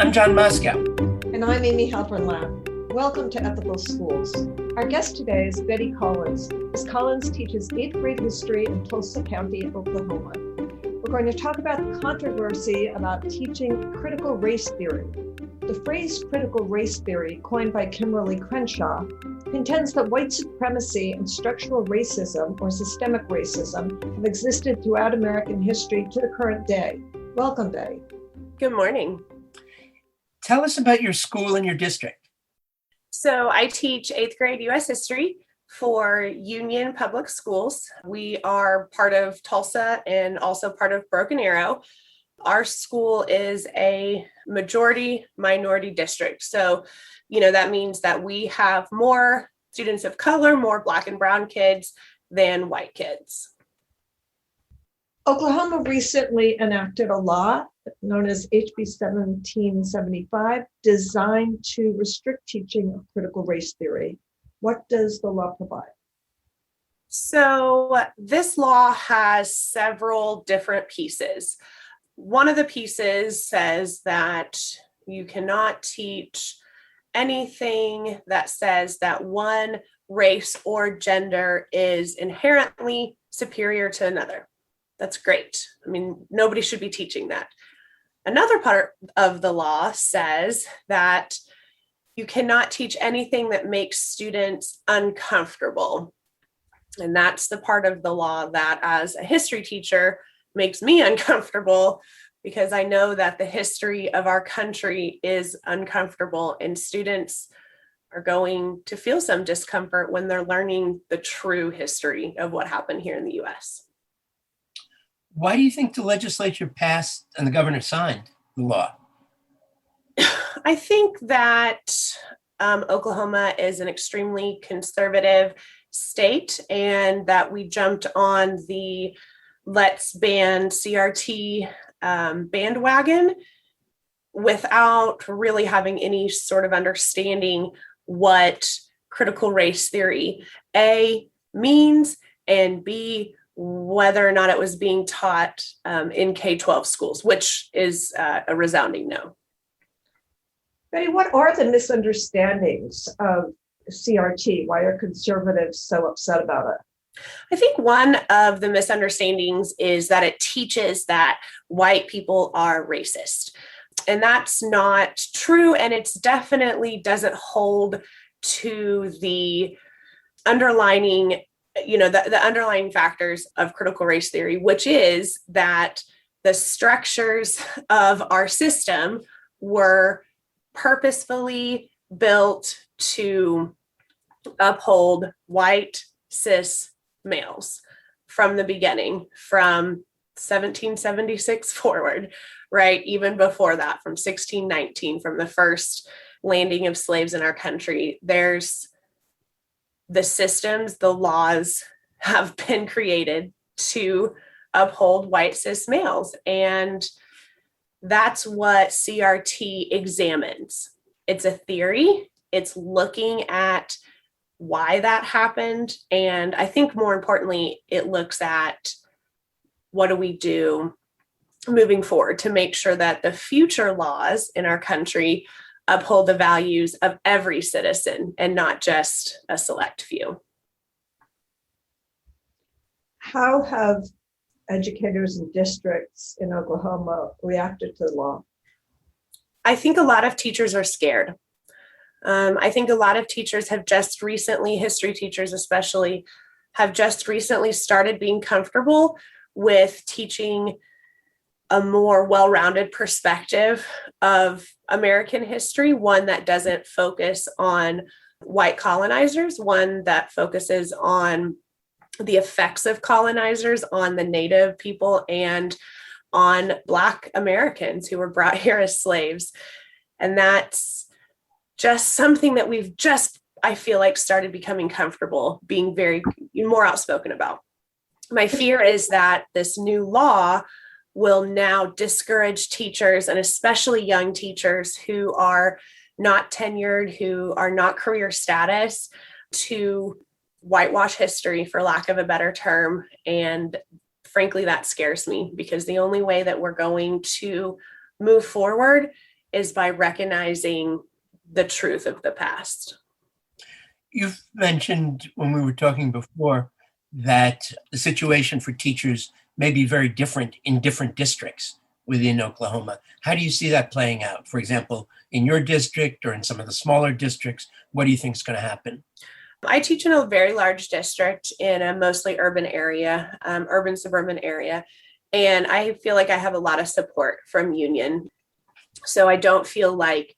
I'm John Moscow. And I'm Amy Halpern-Lamb. Welcome to Ethical Schools. Our guest today is Betty Collins. Ms. Collins teaches 8th grade history in Tulsa County, Oklahoma. We're going to talk about the controversy about teaching critical race theory. The phrase critical race theory, coined by Kimberly Crenshaw, contends that white supremacy and structural racism, or systemic racism, have existed throughout American history to the current day. Welcome, Betty. Good morning. Tell us about your school and your district. So I teach 8th grade U.S. history for Union Public Schools. We are part of Tulsa and also part of Broken Arrow. Our school is a majority minority district. So, that means that we have more students of color, more Black and brown kids than white kids. Oklahoma recently enacted a law known as HB 1775, designed to restrict teaching of critical race theory. What does the law provide? So this law has several different pieces. One of the pieces says that you cannot teach anything that says that one race or gender is inherently superior to another. That's great. Nobody should be teaching that. Another part of the law says that you cannot teach anything that makes students uncomfortable. And that's the part of the law that, as a history teacher, makes me uncomfortable, because I know that the history of our country is uncomfortable and students are going to feel some discomfort when they're learning the true history of what happened here in the U.S. Why do you think the legislature passed and the governor signed the law? I think that Oklahoma is an extremely conservative state, and that we jumped on the let's ban CRT bandwagon without really having any sort of understanding what critical race theory, A, means, and B, whether or not it was being taught in K-12 schools, which is a resounding no. Betty, what are the misunderstandings of CRT? Why are conservatives so upset about it? I think one of the misunderstandings is that it teaches that white people are racist. And that's not true. And it definitely doesn't hold to the underlining the underlying factors of critical race theory, which is that the structures of our system were purposefully built to uphold white cis males from the beginning, from 1776 forward, right? Even before that, from 1619, from the first landing of slaves in our country, there's the systems, the laws have been created to uphold white cis males. And that's what CRT examines. It's a theory. It's looking at why that happened. And I think more importantly, it looks at what do we do moving forward to make sure that the future laws in our country uphold the values of every citizen and not just a select few. How have educators and districts in Oklahoma reacted to the law? I think a lot of teachers are scared. I think a lot of teachers have just recently, history teachers especially, have just recently started being comfortable with teaching a more well-rounded perspective of American history, one that doesn't focus on white colonizers, one that focuses on the effects of colonizers on the Native people and on Black Americans who were brought here as slaves. And that's just something that we've just, I feel like, started becoming comfortable being very more outspoken about. My fear is that this new law will now discourage teachers, and especially young teachers who are not tenured, who are not career status, to whitewash history, for lack of a better term. And frankly, that scares me, because the only way that we're going to move forward is by recognizing the truth of the past. You've mentioned when we were talking before that the situation for teachers may be very different in different districts within Oklahoma. How do you see that playing out? For example, in your district or in some of the smaller districts, what do you think is going to happen? I teach in a very large district in a mostly urban area, urban suburban area. And I feel like I have a lot of support from union. So I don't feel like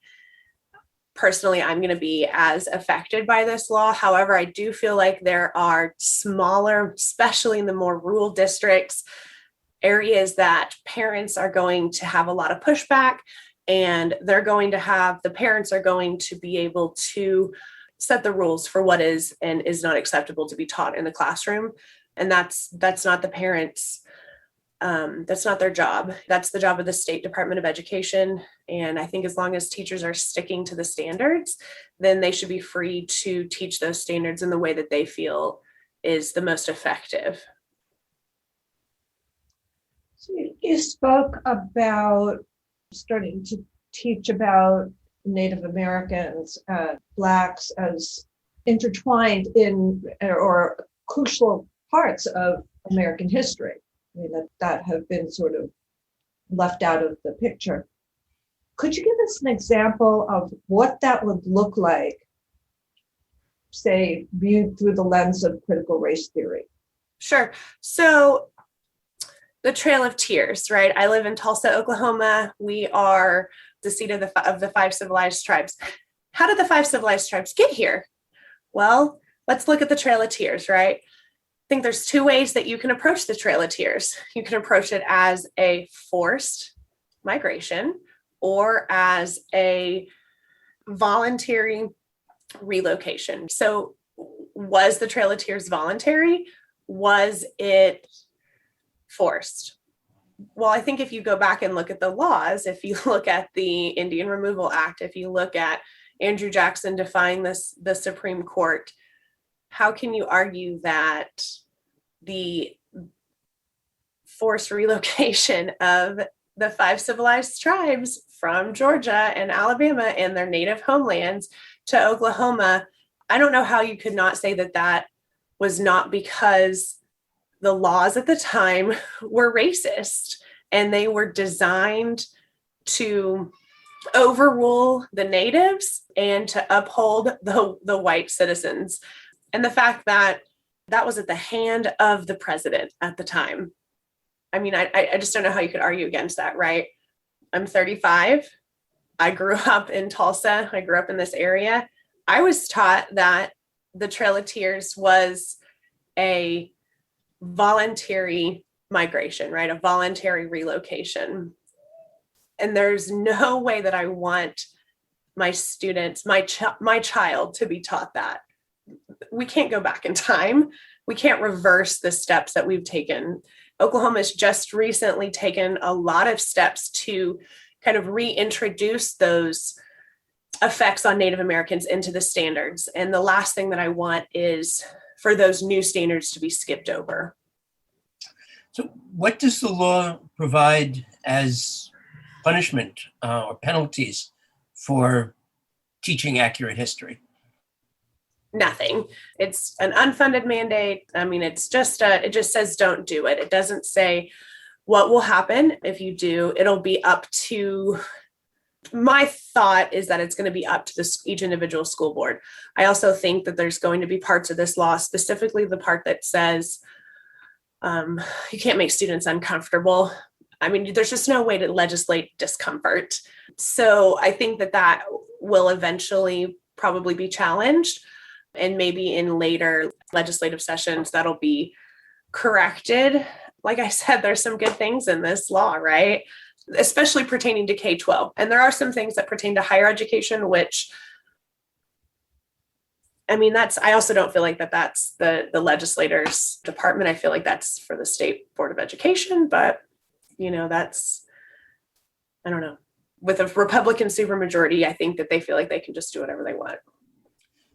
personally I'm going to be as affected by this law. However, I do feel like there are smaller, especially in the more rural districts, areas that parents are going to have a lot of pushback, and the parents are going to be able to set the rules for what is and is not acceptable to be taught in the classroom. And that's not the parents' that's not their job. That's the job of the State Department of Education. And I think as long as teachers are sticking to the standards, then they should be free to teach those standards in the way that they feel is the most effective. So you spoke about starting to teach about Native Americans, Blacks as intertwined in or crucial parts of American history. I mean, that have been sort of left out of the picture. Could you give us an example of what that would look like, say, viewed through the lens of critical race theory? Sure. So the Trail of Tears, right? I live in Tulsa, Oklahoma. We are the seat of the five civilized tribes. How did the five civilized tribes get here? Well, let's look at the Trail of Tears, right? I think there's two ways that you can approach the Trail of Tears. You can approach it as a forced migration or as a voluntary relocation. So was the Trail of Tears voluntary? Was it forced? Well, I think if you go back and look at the laws, if you look at the Indian Removal Act, if you look at Andrew Jackson defying the Supreme Court, how can you argue that the forced relocation of the five civilized tribes from Georgia and Alabama and their native homelands to Oklahoma, I don't know how you could not say that that was not because the laws at the time were racist and they were designed to overrule the natives and to uphold the white citizens. And the fact that that was at the hand of the president at the time. I mean, I just don't know how you could argue against that, right? I'm 35. I grew up in Tulsa. I grew up in this area. I was taught that the Trail of Tears was a voluntary migration, right? A voluntary relocation. And there's no way that I want my students, my child to be taught that. We can't go back in time. We can't reverse the steps that we've taken. Oklahoma has just recently taken a lot of steps to kind of reintroduce those effects on Native Americans into the standards. And the last thing that I want is for those new standards to be skipped over. So what does the law provide as punishment or penalties for teaching accurate history? Nothing. It's an unfunded mandate. I mean, it just says don't do it. It doesn't say what will happen if you do. It'll be up to, my thought is that it's going to be up to each individual school board. I also think that there's going to be parts of this law, specifically the part that says you can't make students uncomfortable. I mean, there's just no way to legislate discomfort. So I think that will eventually probably be challenged. And maybe in later legislative sessions, that'll be corrected. Like I said, there's some good things in this law, right? Especially pertaining to K-12. And there are some things that pertain to higher education, which, I mean, I also don't feel like that's the legislators' department. I feel like that's for the State Board of Education, but, you know, I don't know. With a Republican supermajority, I think that they feel like they can just do whatever they want.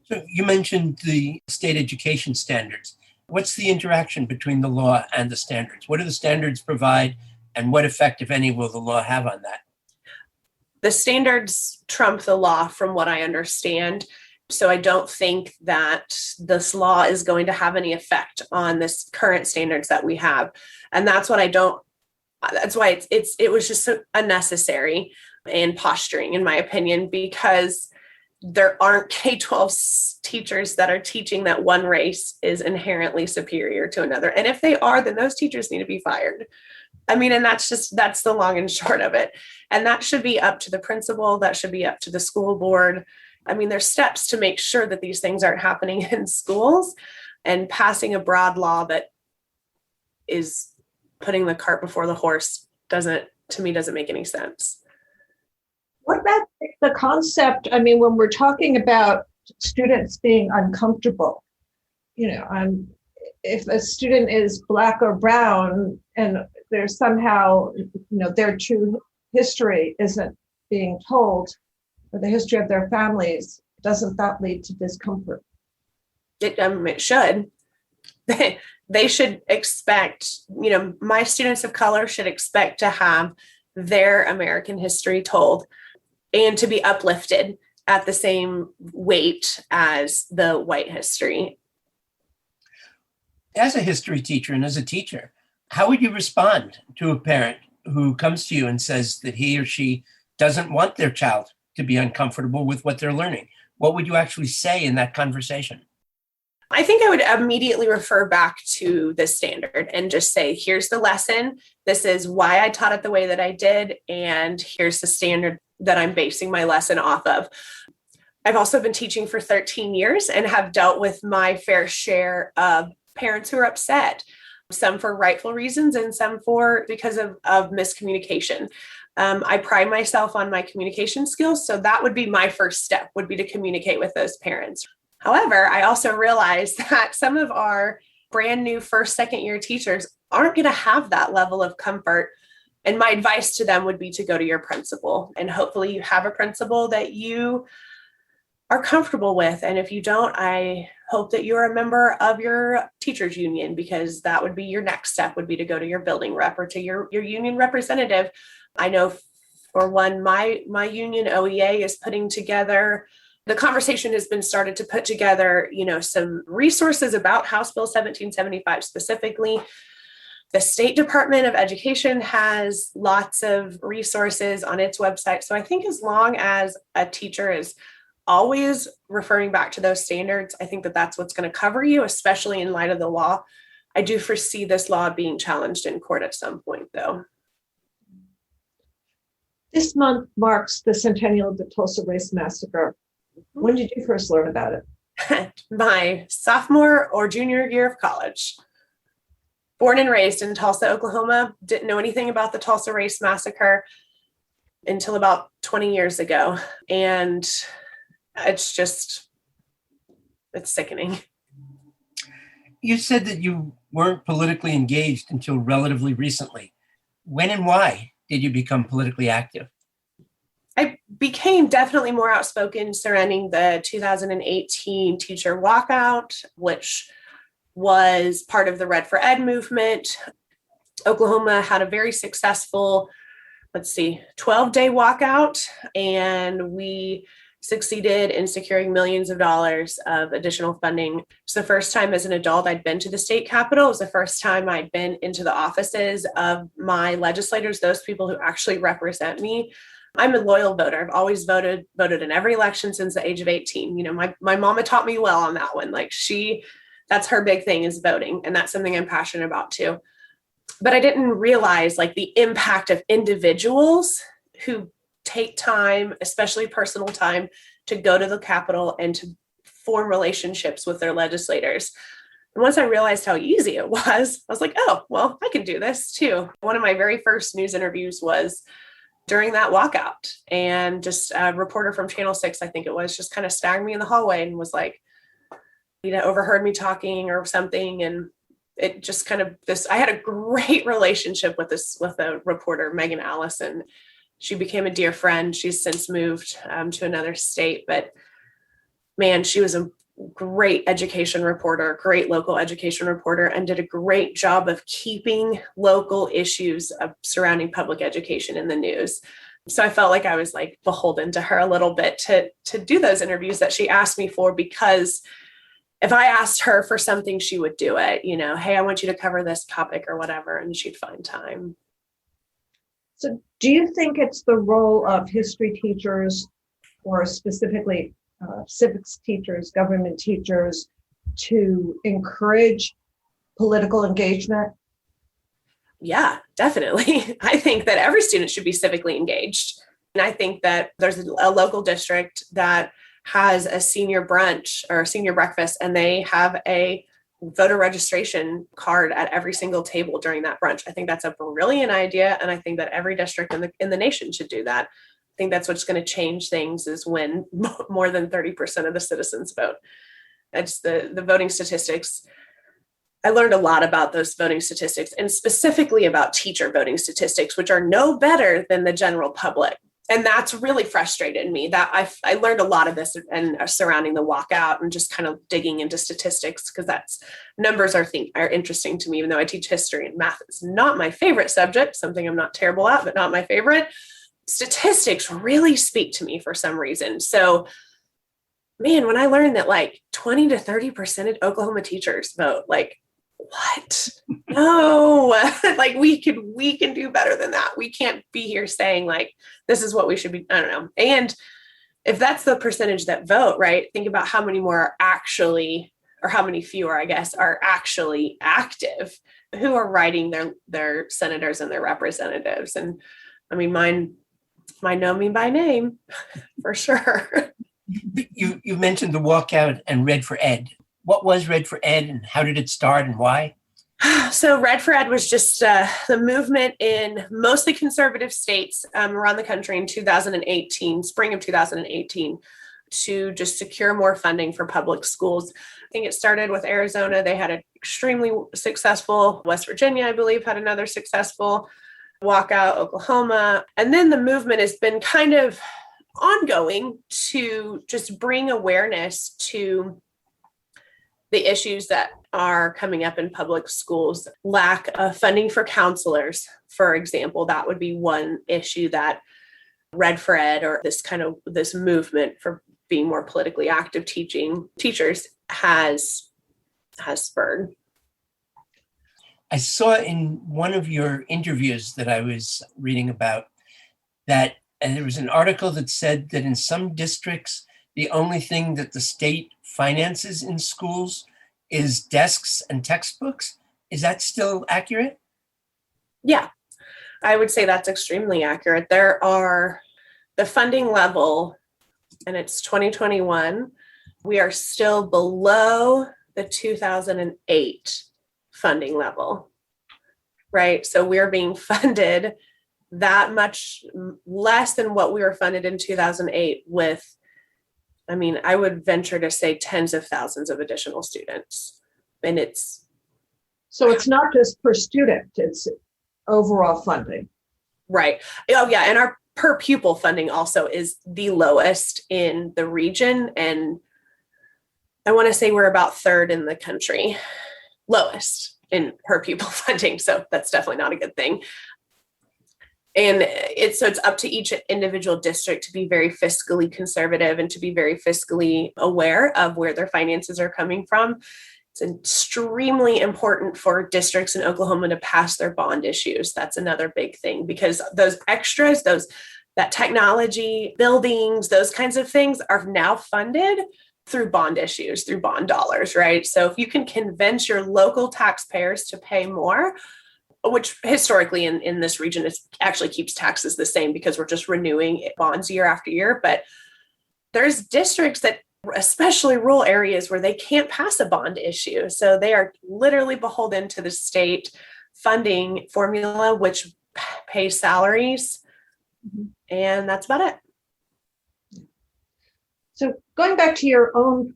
So you mentioned the state education standards. What's the interaction between the law and the standards? What do the standards provide, and what effect, if any, will the law have on that? The standards trump the law from what I understand. So I don't think that this law is going to have any effect on this current standards that we have. And that's what that's why it was just so unnecessary and posturing, in my opinion, because there aren't K-12 teachers that are teaching that one race is inherently superior to another. And if they are, then those teachers need to be fired. I mean, and that's the long and short of it. And that should be up to the principal. That should be up to the school board. I mean, there's steps to make sure that these things aren't happening in schools, and passing a broad law that is putting the cart before the horse doesn't make any sense. What about the concept? I mean, when we're talking about students being uncomfortable, if a student is Black or brown and there's somehow, their true history isn't being told, or the history of their families, doesn't that lead to discomfort? It should. They should expect, my students of color should expect to have their American history told and to be uplifted at the same weight as the white history. As a history teacher and as a teacher, how would you respond to a parent who comes to you and says that he or she doesn't want their child to be uncomfortable with what they're learning? What would you actually say in that conversation? I think I would immediately refer back to the standard and just say, here's the lesson. This is why I taught it the way that I did. And here's the standard that I'm basing my lesson off of. I've also been teaching for 13 years and have dealt with my fair share of parents who are upset, some for rightful reasons and some because of miscommunication. I pride myself on my communication skills. So that would be my first step, would be to communicate with those parents. However, I also realize that some of our brand new first, second year teachers aren't going to have that level of comfort. And my advice to them would be to go to your principal. And hopefully you have a principal that you are comfortable with. And if you don't, I hope that you're a member of your teachers union, because that would be your next step, would be to go to your building rep or to your union representative. I know for one, my union OEA is putting together, the conversation has been started to put together, some resources about House Bill 1775 specifically. The State Department of Education has lots of resources on its website. So I think as long as a teacher is always referring back to those standards, I think that that's what's going to cover you, especially in light of the law. I do foresee this law being challenged in court at some point, though. This month marks the centennial of the Tulsa Race Massacre. When did you first learn about it? My sophomore or junior year of college. Born and raised in Tulsa, Oklahoma, didn't know anything about the Tulsa Race Massacre until about 20 years ago. And it's sickening. You said that you weren't politically engaged until relatively recently. When and why did you become politically active? I became definitely more outspoken surrounding the 2018 teacher walkout, which was part of the Red for Ed movement. Oklahoma had a very successful, 12-day walkout, and we succeeded in securing millions of dollars of additional funding. It's the first time as an adult I'd been to the state capitol. It was the first time I'd been into the offices of my legislators, those people who actually represent me. I'm a loyal voter. I've always voted in every election since the age of 18. My mama taught me well on that one. That's her big thing, is voting. And that's something I'm passionate about too. But I didn't realize the impact of individuals who take time, especially personal time, to go to the Capitol and to form relationships with their legislators. And once I realized how easy it was, I was like, oh, well, I can do this too. One of my very first news interviews was during that walkout, and just a reporter from Channel 6, I think it was, just kind of stagged me in the hallway and was like, overheard me talking or something. And it just kind of I had a great relationship with a reporter, Megan Allison. She became a dear friend. She's since moved to another state, but man, she was a great education reporter, great local education reporter, and did a great job of keeping local issues surrounding public education in the news. So I felt like I was like beholden to her a little bit to do those interviews that she asked me for, because if I asked her for something, she would do it, hey, I want you to cover this topic or whatever, and she'd find time. So do you think it's the role of history teachers, or specifically civics teachers, government teachers, to encourage political engagement? Yeah, definitely. I think that every student should be civically engaged. And I think that there's a local district that has a senior brunch or senior breakfast, and they have a voter registration card at every single table during that brunch. I think that's a brilliant idea. And I think that every district in the nation should do that. I think that's what's going to change things, is when more than 30% of the citizens vote. It's the voting statistics. I learned a lot about those voting statistics, and specifically about teacher voting statistics, which are no better than the general public. And that's really frustrated me, that I learned a lot of this and surrounding the walkout, and just kind of digging into statistics, because numbers are interesting to me, even though I teach history, and math is not my favorite subject, something I'm not terrible at, but not my favorite. Statistics really speak to me for some reason. So, man, when I learned that like 20 to 30% of Oklahoma teachers vote, like, what? No, like we can do better than that. We can't be here saying like, this is what we should be. I don't know. And if that's the percentage that vote, right, think about how many more are actually, or how many fewer, I guess, are actually active, who are writing their senators and their representatives. And I mean, mine know me by name for sure. You mentioned the walkout and Red for Ed. What was Red for Ed, and how did it start, and why? So Red for Ed was just the movement in mostly conservative states around the country in 2018, spring of 2018, to just secure more funding for public schools. I think it started with Arizona. They had an extremely successful. West Virginia, I believe, had another successful walkout, Oklahoma. And then the movement has been kind of ongoing to just bring awareness to the issues that are coming up in public schools. Lack of funding for counselors, for example, that would be one issue that Red for Ed, or this movement for being more politically active teachers has spurred. I saw in one of your interviews that I was reading about that, and there was an article that said that in some districts, the only thing that the state finances in schools is desks and textbooks. Is that still accurate? Yeah, I would say that's extremely accurate. The funding level, and it's 2021, we are still below the 2008 funding level, right? So we're being funded that much less than what we were funded in 2008 with, I mean, I would venture to say tens of thousands of additional students. And so it's not just per student, it's overall funding. Right. Oh yeah. And our per pupil funding also is the lowest in the region. And I want to say we're about third in the country, lowest in per pupil funding. So that's definitely not a good thing. And it's up to each individual district to be very fiscally conservative and to be very fiscally aware of where their finances are coming from. It's extremely important for districts in Oklahoma to pass their bond issues. That's another big thing, because those extras, that technology, buildings, those kinds of things are now funded through bond issues, through bond dollars, right? So if you can convince your local taxpayers to pay more, which historically in this region, it actually keeps taxes the same because we're just renewing bonds year after year. But there's districts that, especially rural areas, where they can't pass a bond issue. So they are literally beholden to the state funding formula, which pays salaries. Mm-hmm. And that's about it. So going back to your own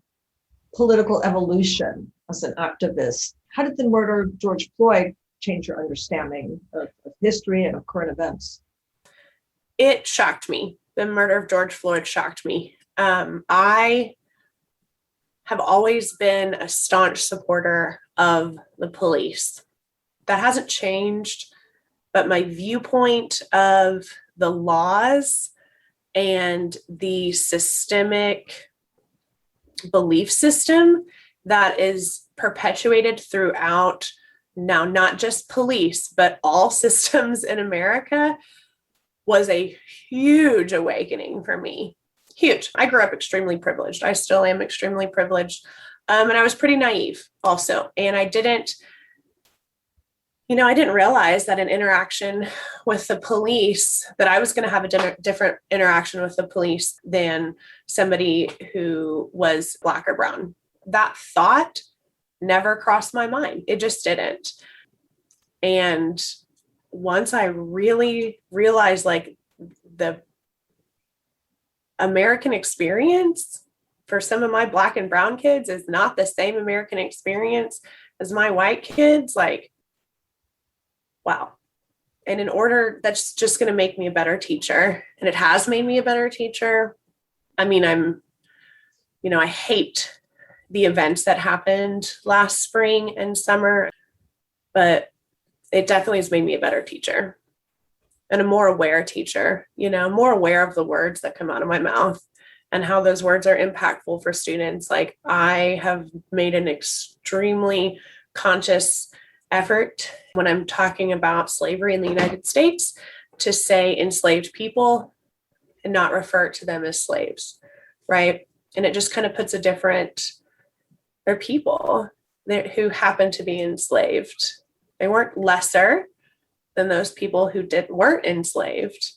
political evolution as an activist, how did the murder of George Floyd change your understanding of history and of current events? It shocked me. The murder of George Floyd shocked me. I have always been a staunch supporter of the police. That hasn't changed, but my viewpoint of the laws and the systemic belief system that is perpetuated throughout now, not just police, but all systems in America, was a huge awakening for me. Huge. I grew up extremely privileged. I still am extremely privileged. And I was pretty naive also. And I didn't realize that an interaction with the police, that I was going to have a different interaction with the police than somebody who was Black or brown. That thought never crossed my mind. It just didn't. And once I really realized like the American experience for some of my Black and brown kids is not the same American experience as my white kids, like, wow. And that's just going to make me a better teacher. And it has made me a better teacher. I mean, I hate the events that happened last spring and summer, but it definitely has made me a better teacher and a more aware teacher, more aware of the words that come out of my mouth and how those words are impactful for students. Like, I have made an extremely conscious effort when I'm talking about slavery in the United States to say enslaved people and not refer to them as slaves, right? And it just kind of puts they're people who happen to be enslaved. They weren't lesser than those people who weren't enslaved.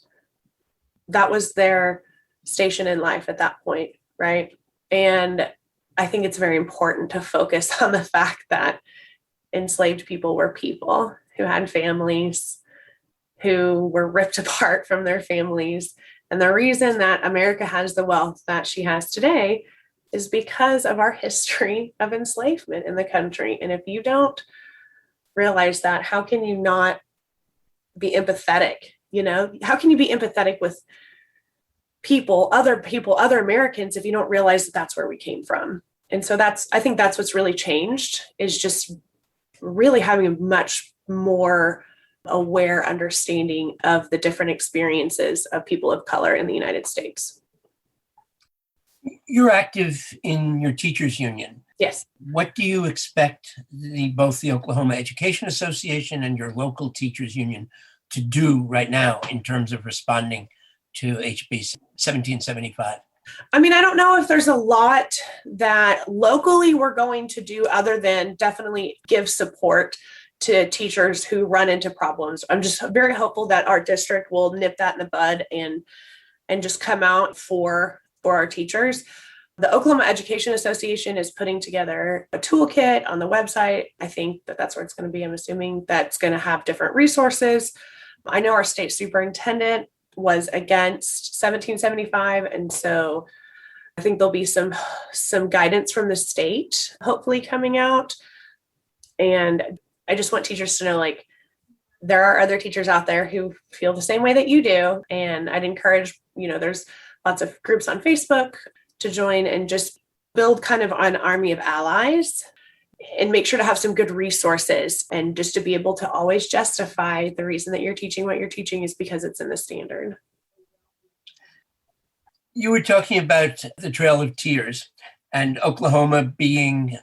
That was their station in life at that point, right? And I think it's very important to focus on the fact that enslaved people were people who had families, who were ripped apart from their families. And the reason that America has the wealth that she has today is because of our history of enslavement in the country. And if you don't realize that, how can you not be empathetic? How can you be empathetic with other Americans, if you don't realize that that's where we came from? And so I think that's what's really changed, is just really having a much more aware understanding of the different experiences of people of color in the United States. You're active in your teachers union. Yes. What do you expect both the Oklahoma Education Association and your local teachers union to do right now in terms of responding to HB 1775? I mean, I don't know if there's a lot that locally we're going to do other than definitely give support to teachers who run into problems. I'm just very hopeful that our district will nip that in the bud and just come out for our teachers. The Oklahoma Education Association is putting together a toolkit on the website. I think that's where it's going to be. I'm assuming that's going to have different resources. I know our state superintendent was against 1775. And so I think there'll be some guidance from the state, hopefully, coming out. And I just want teachers to know, like, there are other teachers out there who feel the same way that you do. And I'd encourage, there's lots of groups on Facebook to join and just build kind of an army of allies and make sure to have some good resources, and just to be able to always justify the reason that you're teaching what you're teaching is because it's in the standard. You were talking about the Trail of Tears and Oklahoma being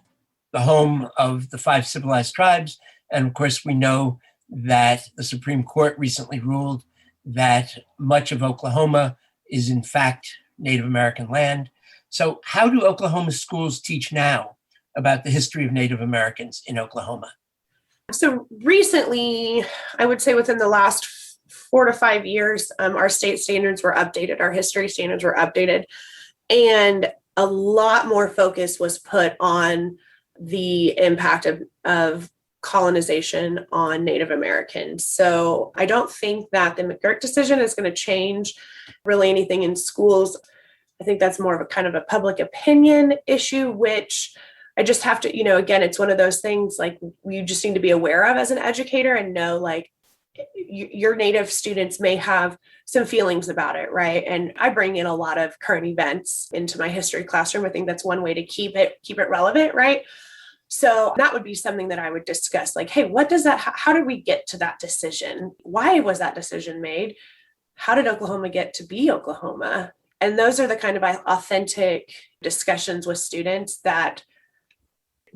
the home of the 5 civilized tribes. And of course, we know that the Supreme Court recently ruled that much of Oklahoma is in fact Native American land. So how do Oklahoma schools teach now about the history of Native Americans in Oklahoma? So recently, I would say within the last 4 to 5 years, our state standards were updated, our history standards were updated, and a lot more focus was put on the impact of colonization on Native Americans. So I don't think that the McGirt decision is going to change really anything in schools. I think that's more of a kind of a public opinion issue, which I just have to, again, it's one of those things like you just need to be aware of as an educator and know, like, your Native students may have some feelings about it, right? And I bring in a lot of current events into my history classroom. I think that's one way to keep it relevant, right? So that would be something that I would discuss, like, hey, how did we get to that decision? Why was that decision made? how did Oklahoma get to be Oklahoma? And those are the kind of authentic discussions with students that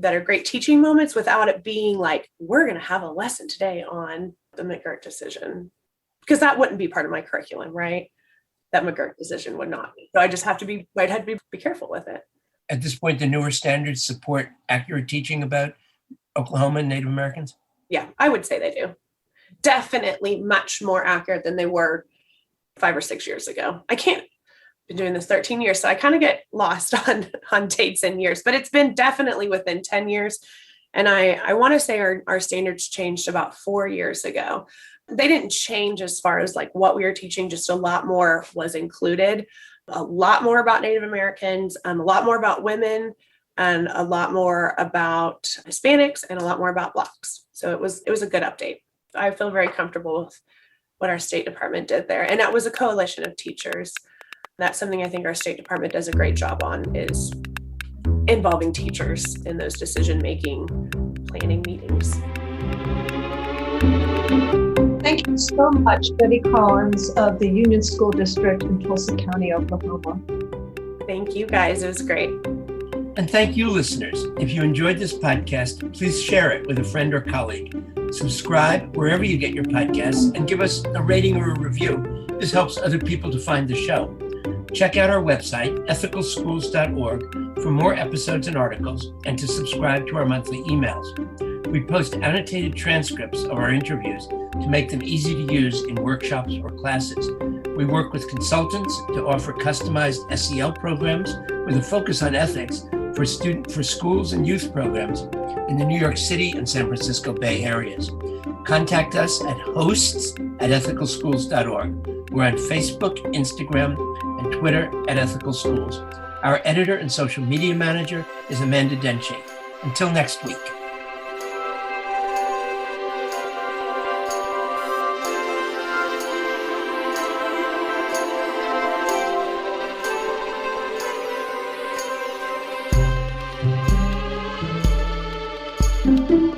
are great teaching moments without it being like, we're going to have a lesson today on the McGirt decision, because that wouldn't be part of my curriculum, right? That McGirt decision would not be. So I'd have to be careful with it. At this point, the newer standards support accurate teaching about Oklahoma and Native Americans? Yeah, I would say they do. Definitely much more accurate than they were 5 or 6 years ago. Been doing this 13 years, so I kind of get lost on dates and years, but it's been definitely within 10 years. And I want to say our standards changed about 4 years ago. They didn't change as far as like what we were teaching, just a lot more was included, a lot more about Native Americans, a lot more about women, and a lot more about Hispanics, and a lot more about Blacks. So it was a good update. I feel very comfortable with what our State Department did there. And that was a coalition of teachers. That's something I think our State Department does a great job on, is involving teachers in those decision-making planning meetings. Thank you so much, Betty Collins of the Union School District in Tulsa County, Oklahoma. Thank you, guys. It was great. And thank you, listeners. If you enjoyed this podcast, please share it with a friend or colleague. Subscribe wherever you get your podcasts and give us a rating or a review. This helps other people to find the show. Check out our website, ethicalschools.org, for more episodes and articles, and to subscribe to our monthly emails. We post annotated transcripts of our interviews to make them easy to use in workshops or classes. We work with consultants to offer customized SEL programs with a focus on ethics for schools and youth programs in the New York City and San Francisco Bay areas. Contact us at hosts@ethicalschools.org. We're on Facebook, Instagram, and Twitter at Ethical Schools. Our editor and social media manager is Amanda Denche. Until next week. Thank you.